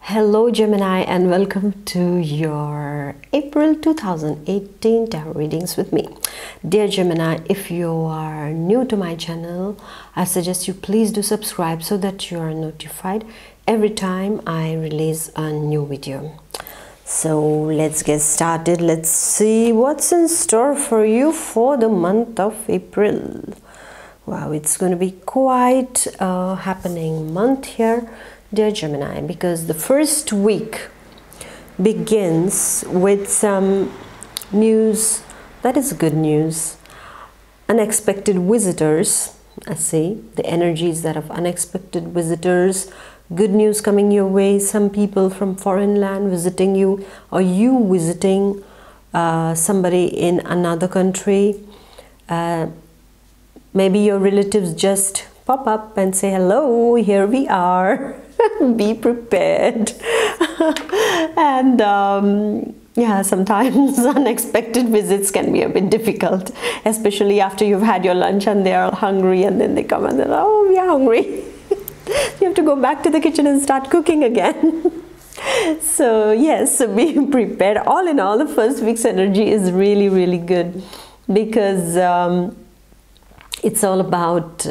Hello Gemini, and welcome to your April 2018 tarot readings with me. Dear Gemini, if you are new to my channel, I suggest you please do subscribe so that you are notified every time I release a new video. So let's get started. Let's see what's in store for you for the month of April. Wow, it's going to be quite a happening month here, dear Gemini, because the first week begins with some news that is good news. Unexpected visitors, I see the energies that of unexpected visitors, good news coming your way, some people from foreign land visiting you, or you visiting somebody in another country. Maybe your relatives just pop up and say, hello, here we are. Be prepared. And yeah, sometimes unexpected visits can be a bit difficult, especially after you've had your lunch and they're hungry, and then they come and they're like, oh, we are hungry. You have to go back to the kitchen and start cooking again. So yes, so be prepared. All in all, the first week's energy is really, really good, because it's all about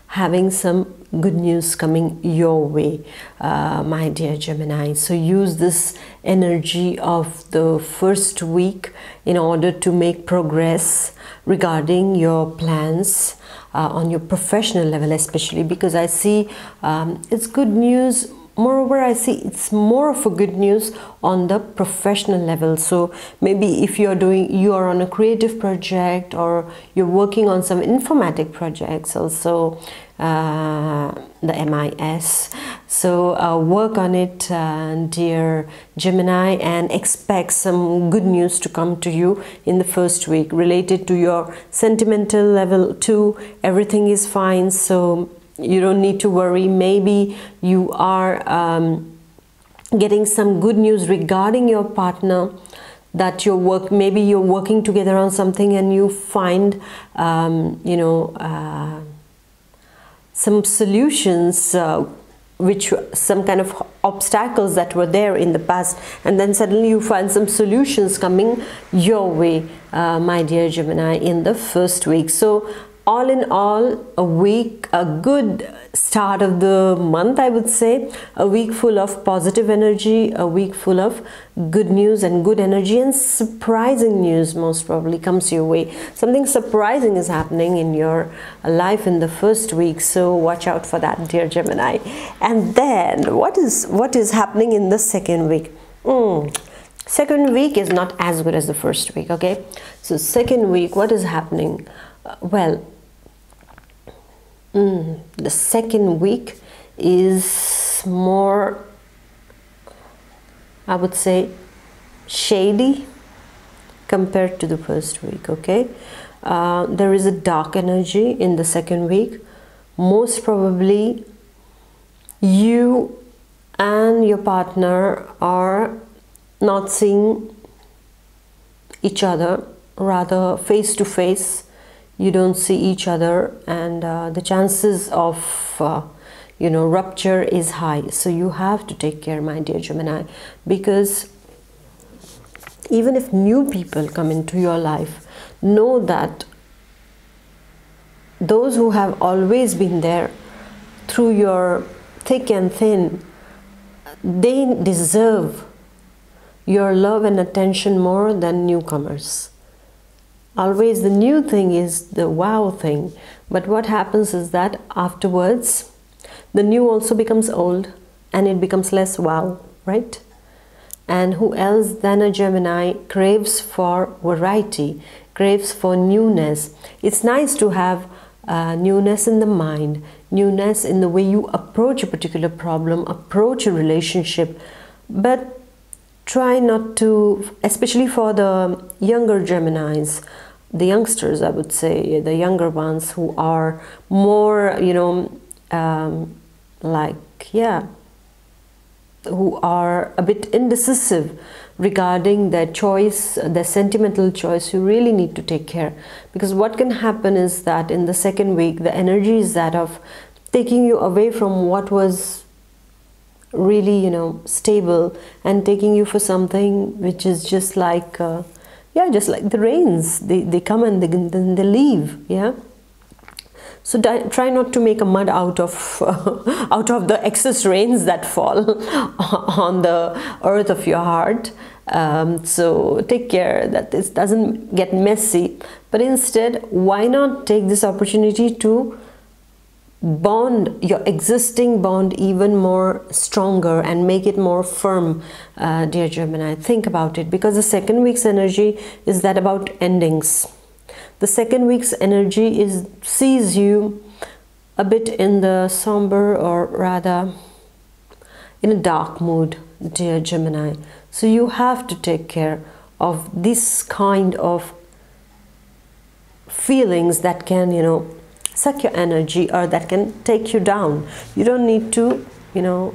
having some good news coming your way, my dear Gemini. So use this energy of the first week in order to make progress regarding your plans on your professional level, especially because I see it's good news. Moreover, I see it's more of a good news on the professional level. So maybe if you are on a creative project, or you're working on some informatic projects, also the MIS. So work on it, dear Gemini, and expect some good news to come to you in the first week related to your sentimental level too. Everything is fine, so you don't need to worry. Maybe you are getting some good news regarding your partner, that maybe you're working together on something and you find some solutions, some kind of obstacles that were there in the past, and then suddenly you find some solutions coming your way, my dear Gemini, in the first week. So all in all, a good start of the month, I would say. A week full of positive energy, a week full of good news and good energy, and surprising news most probably comes your way. Something surprising is happening in your life in the first week, so watch out for that, dear Gemini. And then what is happening in the second week? Second week is not as good as the first week, okay? So second week, what is happening? Well, the second week is more, I would say, shady compared to the first week, okay? There is a dark energy in the second week. Most probably you and your partner are not seeing each other, rather face to face. You don't see each other, and the chances of rupture is high. So you have to take care, my dear Gemini, because even if new people come into your life, know that those who have always been there through your thick and thin, they deserve your love and attention more than newcomers. Always the new thing is the wow thing, but what happens is that afterwards the new also becomes old and it becomes less wow, right? And who else than a Gemini craves for variety, craves for newness. It's nice to have newness in the mind, newness in the way you approach a particular problem, approach a relationship, but try not to, especially for the younger Geminis, the youngsters, I would say, the younger ones who are more, who are a bit indecisive regarding their choice, their sentimental choice. You really need to take care, because what can happen is that in the second week, the energy is that of taking you away from what was really, you know, stable and taking you for something which is just like yeah, just like the rains, they come and then they leave. Yeah, so try not to make a mud out of out of the excess rains that fall on the earth of your heart. So take care that this doesn't get messy, but instead, why not take this opportunity to bond your existing bond even more stronger and make it more firm, dear Gemini. Think about it, because the second week's energy is that about endings. The second week's energy sees you a bit in the somber, or rather in a dark mood, dear Gemini. So you have to take care of this kind of feelings that can, you know, suck your energy, or that can take you down. You don't need to, you know,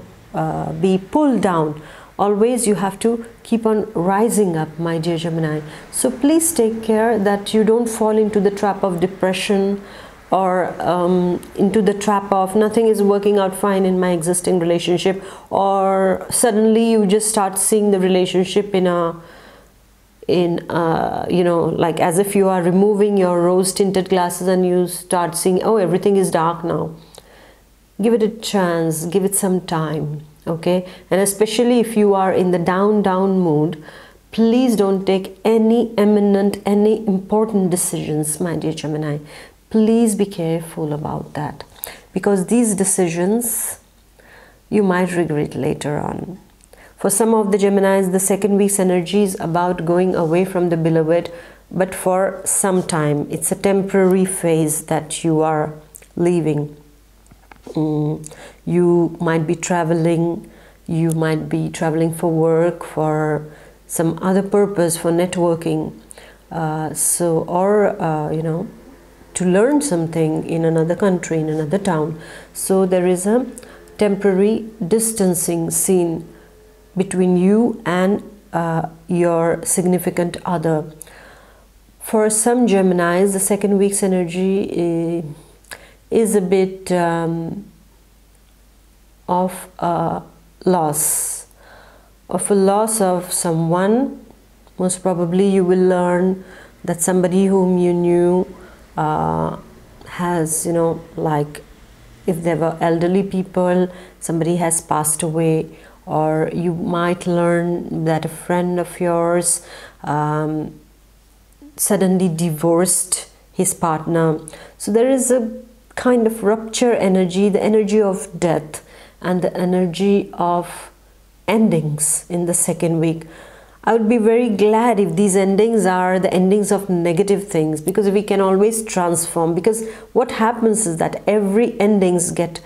be pulled down. Always you have to keep on rising up, my dear Gemini. So please take care that you don't fall into the trap of depression, or into the trap of nothing is working out fine in my existing relationship, or suddenly you just start seeing the relationship in you know, like as if you are removing your rose tinted glasses and you start seeing, oh, everything is dark now. Give it a chance, give it some time, okay? And especially if you are in the down mood, please don't take any important decisions, my dear Gemini. Please be careful about that, because these decisions you might regret later on. For some of the Geminis, the second week's energy is about going away from the beloved, but for some time. It's a temporary phase that you are leaving. You might be traveling, you might be traveling for work, for some other purpose, for networking, you know, to learn something in another country, in another town. So there is a temporary distancing seen between you and your significant other. For some Geminis, the second week's energy is a bit of a loss of someone. Most probably you will learn that somebody whom you knew has, you know, like if there were elderly people, somebody has passed away. Or you might learn that a friend of yours suddenly divorced his partner. So there is a kind of rupture energy, the energy of death and the energy of endings in the second week. I would be very glad if these endings are the endings of negative things, because we can always transform. Because what happens is that every endings get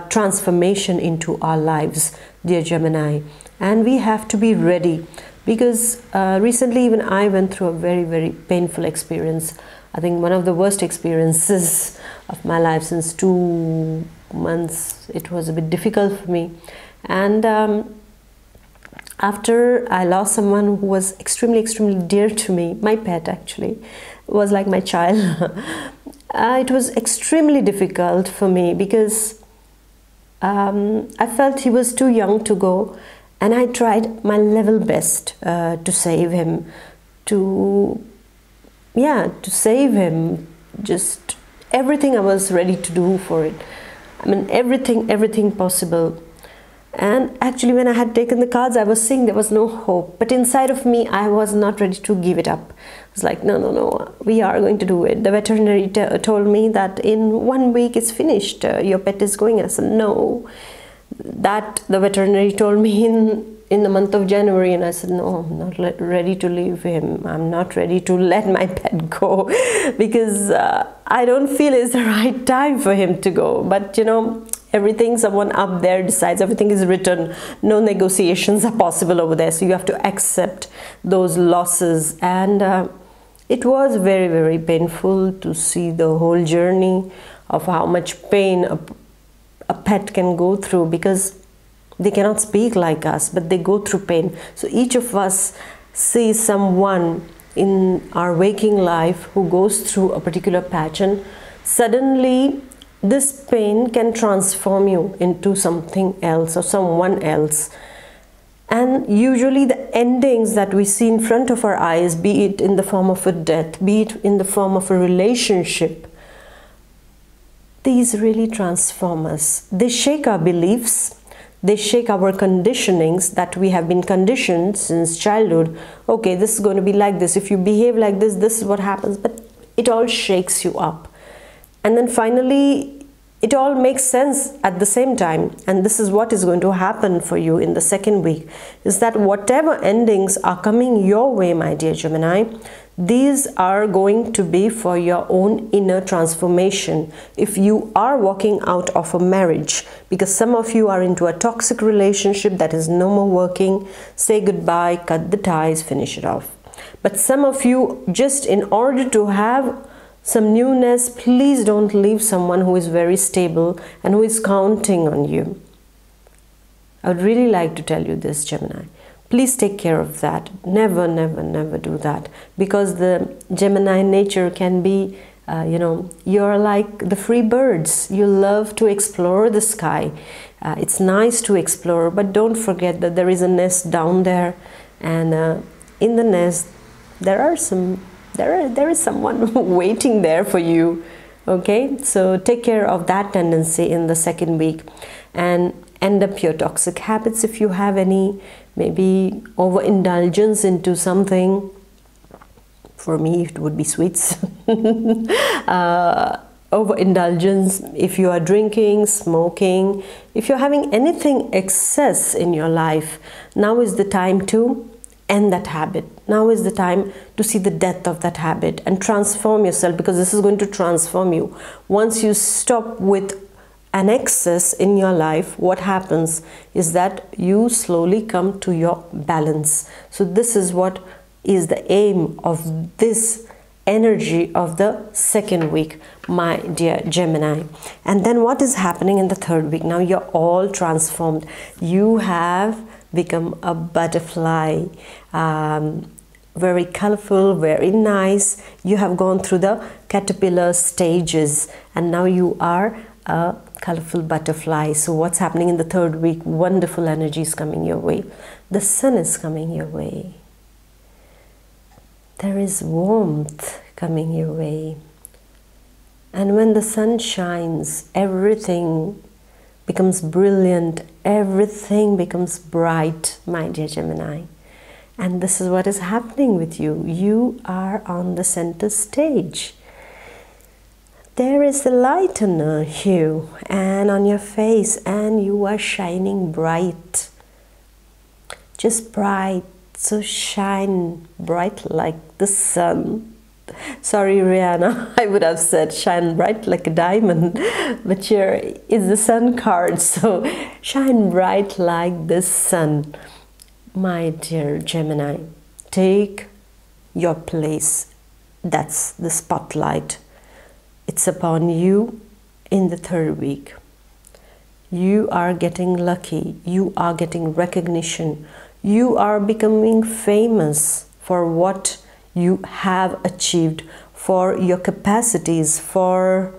transformation into our lives, dear Gemini, and we have to be ready, because recently even I went through a very painful experience. I think one of the worst experiences of my life since 2 months. It was a bit difficult for me, and after I lost someone who was extremely dear to me, my pet actually, was like my child. It was extremely difficult for me, because I felt he was too young to go, and I tried my level best to save him, to save him. Just everything I was ready to do for it. I mean, everything possible. And actually, when I had taken the cards, I was seeing there was no hope. But inside of me, I was not ready to give it up. I was like, no, we are going to do it. The veterinary told me that in 1 week it's finished. Your pet is going. I said, no. That the veterinary told me in the month of January. And I said, no, I'm not ready to leave him. I'm not ready to let my pet go. Because I don't feel it's the right time for him to go. But, you know, everything, someone up there decides, everything is written, no negotiations are possible over there, so you have to accept those losses. And it was very painful to see the whole journey of how much pain a pet can go through, because they cannot speak like us, but they go through pain. So each of us sees someone in our waking life who goes through a particular patch, and suddenly this pain can transform you into something else or someone else. And usually the endings that we see in front of our eyes, be it in the form of a death, be it in the form of a relationship, these really transform us. They shake our beliefs, they shake our conditionings that we have been conditioned since childhood. Okay, this is going to be like this. If you behave like this, this is what happens. But it all shakes you up. And then finally, it all makes sense at the same time. And this is what is going to happen for you in the second week, is that whatever endings are coming your way, my dear Gemini, these are going to be for your own inner transformation. If you are walking out of a marriage, because some of you are into a toxic relationship that is no more working, say goodbye, cut the ties, finish it off. But some of you, just in order to have some newness, please don't leave someone who is very stable and who is counting on you. I would really like to tell you this, Gemini. Please take care of that. Never, never, never do that. Because the Gemini nature can be, you're like the free birds. You love to explore the sky. It's nice to explore, but don't forget that there is a nest down there. And in the nest, there is someone waiting there for you. Okay, so take care of that tendency in the second week and end up your toxic habits if you have any. Maybe overindulgence into something. For me, it would be sweets. Overindulgence if you are drinking, smoking, if you're having anything excess in your life, now is the time to end that habit. Now is the time to see the death of that habit and transform yourself, because this is going to transform you. Once you stop with an excess in your life, what happens is that you slowly come to your balance. So this is what is the aim of this energy of the second week, my dear Gemini. And then what is happening in the third week? Now you're all transformed. You have become a butterfly, very colorful, very nice. You have gone through the caterpillar stages and now you are a colorful butterfly. So what's happening in the third week? Wonderful energy is coming your way. The sun is coming your way. There is warmth coming your way. And when the sun shines, everything becomes brilliant, everything becomes bright, my dear Gemini. And this is what is happening with you. You are on the center stage. There is the light on you and on your face, and you are shining bright. Just bright, so shine bright like the sun. Sorry, Rihanna, I would have said shine bright like a diamond, but here is the sun card, so shine bright like the sun. My dear Gemini, take your place. That's the spotlight. It's upon you in the third week. You are getting lucky. You are getting recognition. You are becoming famous for what you have achieved, for your capacities, for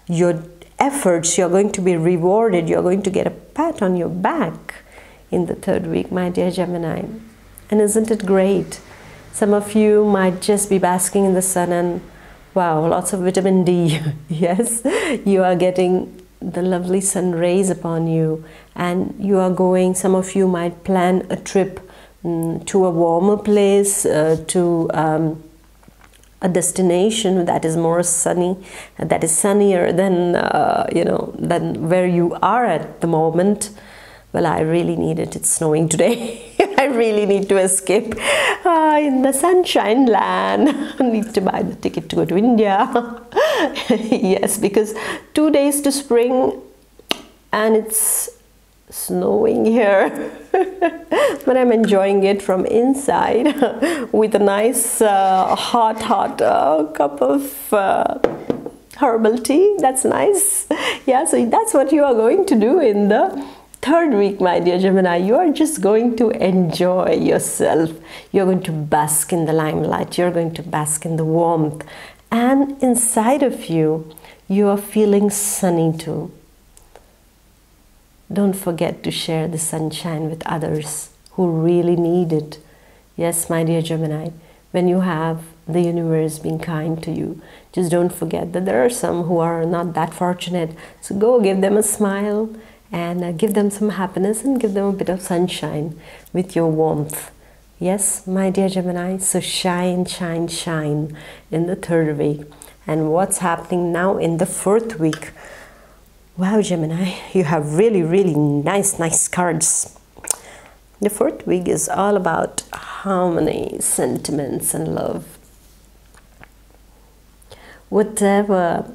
your efforts. You're going to be rewarded. You're going to get a pat on your back in the third week, my dear Gemini. And isn't it great? Some of you might just be basking in the sun and wow, lots of vitamin D. Yes, you are getting the lovely sun rays upon you, and you are going, some of you might plan a trip to a warmer place, to a destination that is more sunny, that is sunnier than, than where you are at the moment. Well, I really need it. It's snowing today. I really need to escape in the sunshine land. I need to buy the ticket to go to India. Yes, because 2 days to spring and it's snowing here. But I'm enjoying it from inside with a nice hot cup of herbal tea. That's nice. Yeah, so that's what you are going to do in the third week, my dear Gemini. You are just going to enjoy yourself. You're going to bask in the limelight. You're going to bask in the warmth. And inside of you, You are feeling sunny too. Don't forget to share the sunshine with others who really need it. Yes, my dear Gemini, when you have the universe being kind to you, just don't forget that there are some who are not that fortunate. So go give them a smile and give them some happiness and give them a bit of sunshine with your warmth. Yes, my dear Gemini, so shine, shine, shine in the third week. And what's happening now in the fourth week? Wow, Gemini, you have really, really nice cards. The fourth week is all about harmony, sentiments, and love. Whatever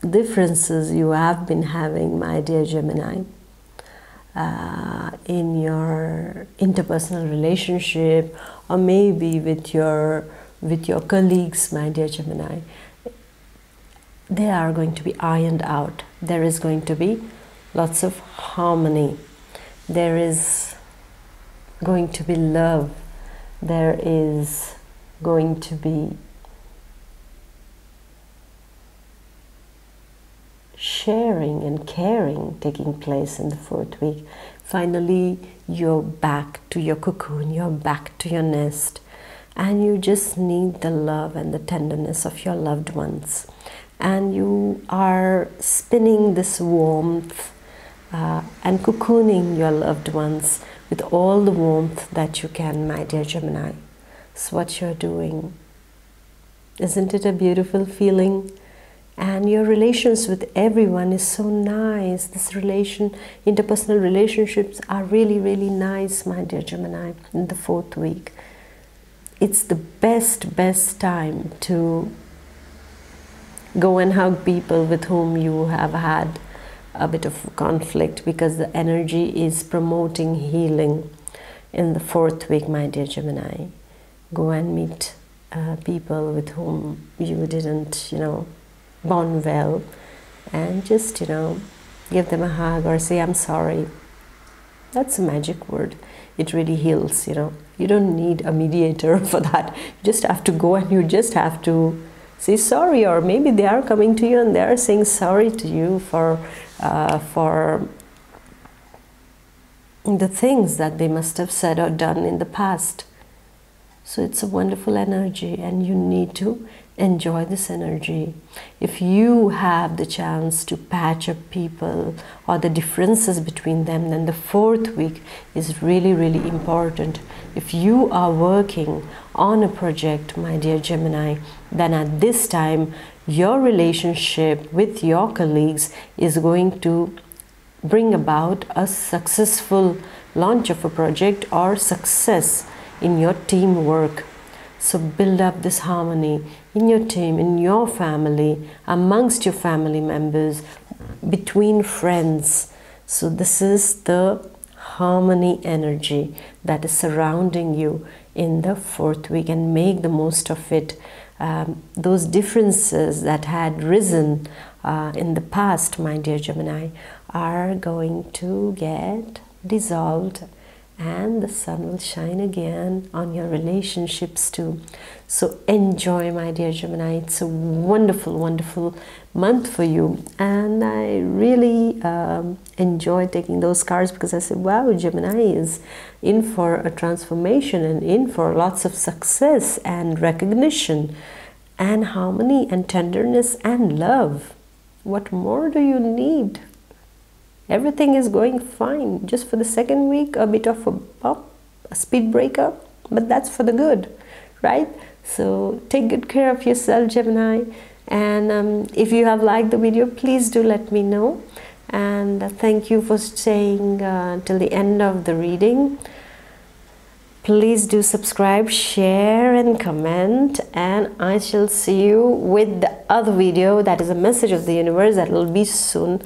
differences you have been having, my dear Gemini, in your interpersonal relationship, or maybe with your colleagues, my dear Gemini, they are going to be ironed out. There is going to be lots of harmony. There is going to be love. There is going to be sharing and caring taking place in the fourth week. Finally, you're back to your cocoon, you're back to your nest, and you just need the love and the tenderness of your loved ones. And you are spinning this warmth and cocooning your loved ones with all the warmth that you can, my dear Gemini. It's what you're doing. Isn't it a beautiful feeling? And your relations with everyone is so nice. Interpersonal relationships are really, really nice, my dear Gemini, in the fourth week. It's the best time to go and hug people with whom you have had a bit of conflict, because the energy is promoting healing in the fourth week, my dear Gemini. Go and meet people with whom you didn't, bond well, and just, give them a hug or say, I'm sorry. That's a magic word. It really heals, You don't need a mediator for that. You just have to go and you just have to say sorry, or maybe they are coming to you and they are saying sorry to you for the things that they must have said or done in the past. So it's a wonderful energy, and you need to enjoy this energy. If you have the chance to patch up people or the differences between them, then the fourth week is really, really important. If you are working on a project, my dear Gemini, then at this time your relationship with your colleagues is going to bring about a successful launch of a project or success in your teamwork. So build up this harmony in your team, in your family, amongst your family members, between friends. So this is the harmony energy that is surrounding you in the fourth week, and make the most of it. Those differences that had risen in the past, my dear Gemini, are going to get dissolved, and the sun will shine again on your relationships too. So enjoy, my dear Gemini. It's a wonderful, wonderful month for you, and I really enjoy taking those cards, because I said, wow, Gemini is in for a transformation and in for lots of success and recognition and harmony and tenderness and love. What more do you need? Everything is going fine. Just for the second week, a bit of a bump, a speed breaker, but that's for the good, right? So take good care of yourself, Gemini. And if you have liked the video, please do let me know. And thank you for staying till the end of the reading. Please do subscribe, share and comment, and I shall see you with the other video that is a message of the universe that will be soon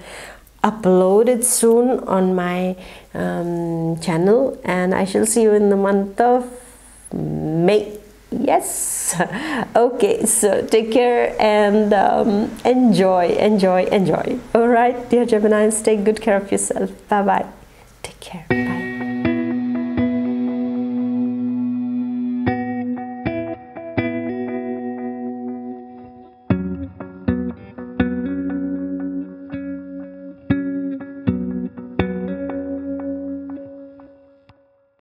uploaded soon on my channel, and I shall see you in the month of May. Yes. Okay, so take care and enjoy. All right, dear Geminis, take good care of yourself. Bye bye. Take care.